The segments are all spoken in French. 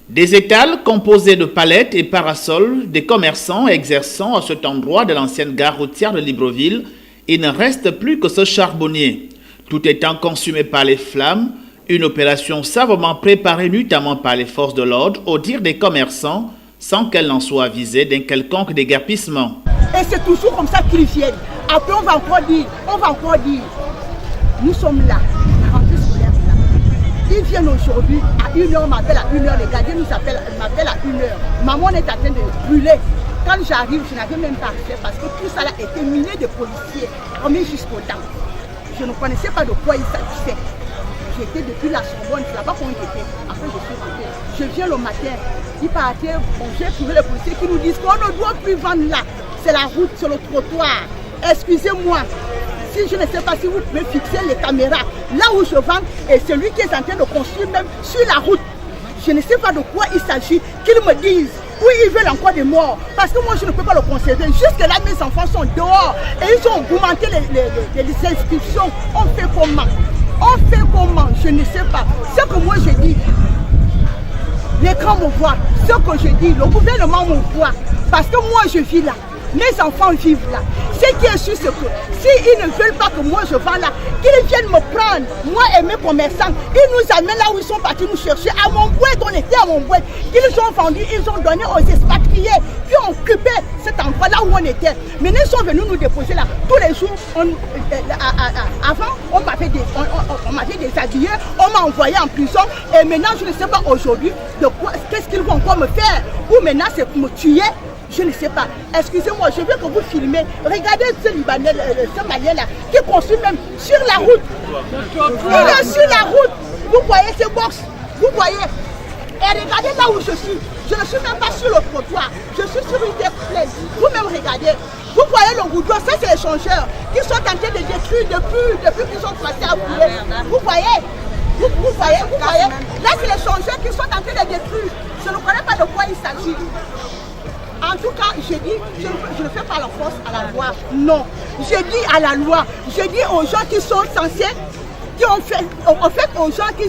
Des étals composés de palettes et parasols des commerçants exerçant à cet endroit de l'ancienne gare routière de Libreville, il ne reste plus que ce charbonnier. Tout étant consumé par les flammes, une opération savamment préparée notamment par les forces de l'ordre au dire des commerçants, sans qu'elle n'en soit avisée d'un quelconque déguerpissement. Et c'est toujours comme ça qu'ils viennent. Après on va encore dire, nous sommes là, la rentrée scolaire là. Ils viennent aujourd'hui à 1h, on m'appelle à 1h, les gardiens m'appellent à 1h. Maman est en train de brûler. Quand j'arrive, je n'avais même pas fait parce que tout ça là était miné de policiers, remis jusqu'aux dents. Je ne connaissais pas de quoi il s'agissait. J'étais depuis la Sorbonne, c'est là-bas qu'on était. Après, je suis rentrée. Je viens le matin, il partait, bon, j'ai trouvé les policiers qui nous disent qu'on ne doit plus vendre là. C'est la route, c'est le trottoir. Excusez-moi, si je ne sais pas si vous pouvez fixer les caméras là où je vends et celui qui est en train de construire même sur la route. Je ne sais pas de quoi il s'agit, qu'ils me disent. Oui, ils veulent encore des morts. Parce que moi, je ne peux pas le conserver. Jusque là, mes enfants sont dehors. Et ils ont augmenté les inscriptions. On fait comment? On fait comment? Je ne sais pas. Ce que moi, je dis, l'écran me voit. Ce que je dis, le gouvernement me voit. Parce que moi, je vis là. Mes enfants vivent là. Ce qui est sûr, c'est que s'ils ne veulent pas que moi je vende là, qu'ils viennent me prendre, moi et mes commerçants, ils nous amènent là où ils sont partis nous chercher. À Montbouet, on était à Montbouet, qu'ils ont vendu, ils ont donné aux expatriés, puis on occupé cet endroit là où on était. Maintenant, ils sont venus nous déposer là. Tous les jours, avant, on m'avait déshabillé, on m'a envoyé en prison. Et maintenant, je ne sais pas aujourd'hui de quoi, qu'est-ce qu'ils vont encore me faire. Ou maintenant, c'est pour me tuer. Je ne sais pas. Excusez-moi, je veux que vous filmez. Regardez ce Libanais, ce Malien là, qui construit même sur la route. Il est sur la route. Vous voyez ces box. Vous voyez. Et regardez là où je suis. Je ne suis même pas sur le trottoir. Je suis sur une terre pleine. Vous-même regardez. Vous voyez le goudron. Ça, c'est les changeurs qui sont en train de détruire depuis qu'ils sont passés à brûler. Vous voyez. Vous voyez. Là, c'est les changeurs qui sont en train de détruire. Je ne connais pas de quoi il s'agit. En tout cas, je dis, je ne fais pas la force à la loi. Non. Je dis à la loi. Je dis aux gens qui sont censés, qui ont fait, en fait, aux gens qui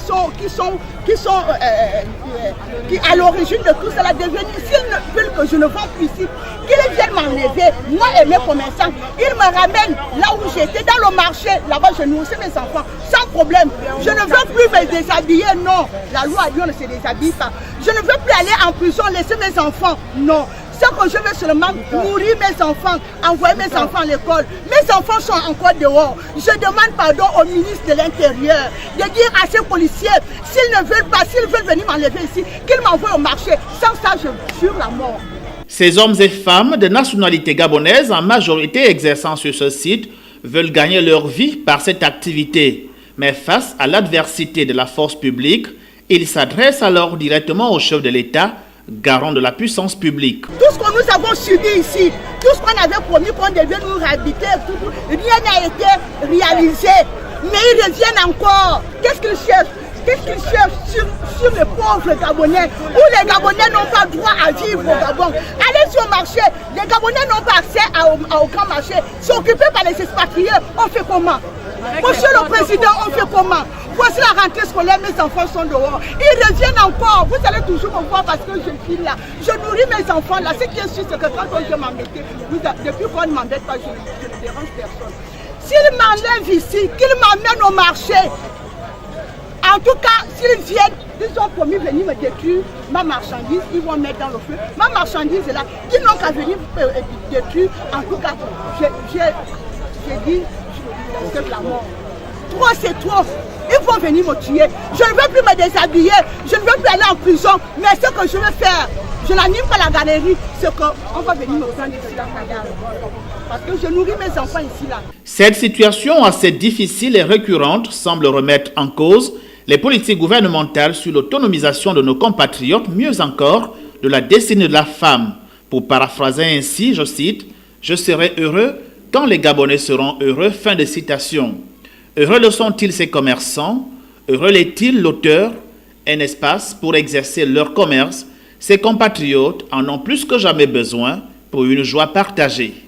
à l'origine de tout cela devenir, s'ils ne veulent que je ne vende plus ici, qu'ils viennent m'enlever, moi et mes commerçants. Ils me ramènent là où j'étais, dans le marché. Là-bas, je nourrissais mes enfants, sans problème. Je ne veux plus me déshabiller, non. La loi a dit on ne se déshabille pas. Je ne veux plus aller en prison, laisser mes enfants, non. Ce que je veux seulement nourrir mes enfants, envoyer mes enfants à l'école. Mes enfants sont encore dehors. Je demande pardon au ministre de l'Intérieur de dire à ces policiers, s'ils ne veulent pas, s'ils veulent venir m'enlever ici, qu'ils m'envoient au marché. Sans ça, je jure la mort. Ces hommes et femmes de nationalité gabonaise, en majorité exerçant sur ce site, veulent gagner leur vie par cette activité. Mais face à l'adversité de la force publique, ils s'adressent alors directement au chef de l'État, garant de la puissance publique. Tout ce que nous avons subi ici, tout ce qu'on avait promis qu'on devait nous réhabiliter, rien n'a été réalisé. Mais ils reviennent encore. Qu'est-ce qu'ils cherchent? Qu'est-ce qu'ils cherchent sur les pauvres Gabonais, où les Gabonais n'ont pas droit à vivre au Gabon? Allez sur le marché, les Gabonais n'ont pas accès au grand marché. C'est occupé par les expatriés. On fait comment? Monsieur le Président, on fait comment? Voici la rentrée scolaire, mes enfants sont dehors. Ils reviennent encore. Vous allez toujours me voir parce que je suis là. Je nourris mes enfants là. Ce qui est sûr, c'est que quand on veut m'embêter, depuis qu'on ne m'embête pas, je ne dérange personne. S'ils m'enlèvent ici, qu'ils m'emmènent au marché, en tout cas, s'ils viennent, ils ont promis de venir me détruire ma marchandise, ils vont mettre dans le feu. Ma marchandise est là. Ils n'ont qu'à venir détruire. En tout cas, j'ai dit, c'est la mort. Trop, c'est trop. Ils vont venir me tuer. Je ne veux plus me déshabiller. Je ne veux plus aller en prison. Mais ce que je veux faire, je n'anime pas la galerie, c'est qu'on va venir me prendre ici dans la gare. Parce que je nourris mes enfants ici là. Cette situation assez difficile et récurrente semble remettre en cause les politiques gouvernementales sur l'autonomisation de nos compatriotes, mieux encore, de la destinée de la femme. Pour paraphraser ainsi, je cite, « Je serai heureux quand les Gabonais seront heureux », fin de citation. Heureux le sont-ils ces commerçants? Heureux l'est-il l'auteur? Un espace pour exercer leur commerce. Ces compatriotes en ont plus que jamais besoin pour une joie partagée.